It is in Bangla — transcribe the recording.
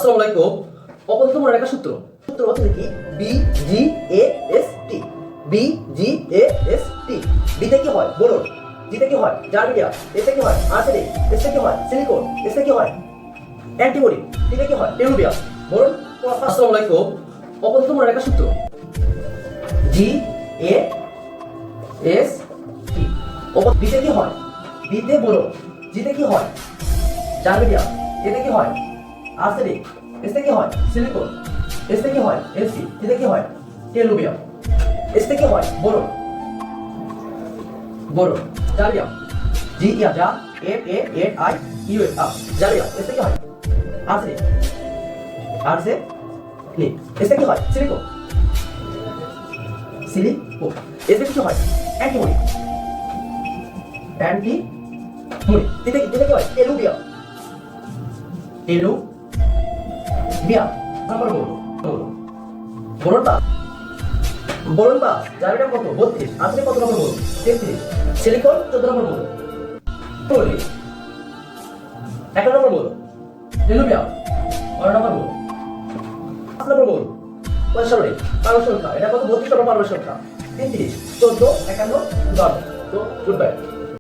আসসালামু আলাইকুম। অপরিচিত মনে রাখা সূত্র হচ্ছে কি BGAST। BGAST। বিতে কি হয় বোরন, জিতে কি হয় জার্মেনিয়াম, এতে কি হয় আর্সেনিক, এসে কি হয় সিলিকন, এসে কি হয় অ্যান্টিমনি, টিতে কি হয় টেলুরিয়াম। বোরন। আসসালামু আলাইকুম। অপরিচিত মনে রাখা সূত্র GAST। বিতে কি হয়, বিতে বোরন, জিতে কি হয় জার্মেনিয়াম, এতে কি হয় আর্সেনিক, এসে কি হয় সিলিকন, এসে কি হয় এলসি, এতে কি হয় টেলুরিয়াম, এসে কি হয় boron. Boron. Germanium GAMANIUM germanium, এসে কি হয় আর্সেনিক, আর্সেনিক, এসে কি হয় সিলিকন, সিলিকন, এসে কি হয় অ্যান্টিমনি, অ্যান্টিমনি, এতে কি হয় টেলুরিয়াম, টেলুরিয়াম। নাম্বার বোরন বা জার্মেনিয়াম কত 32, আর্সেনিক কত নম্বর বলুন 33, সিলিকন 14 নম্বর বলুন, বলি 1 নম্বর বলুন, টেলুরিয়াম 12 নম্বর বলুন, 5 নম্বর বলুন। পয়সারণিক পারমাণবিক সংখ্যা এটা কত 32 নম্বর পারমাণবিক সংখ্যা 33, 14, 51, 12। তো গুড বাই।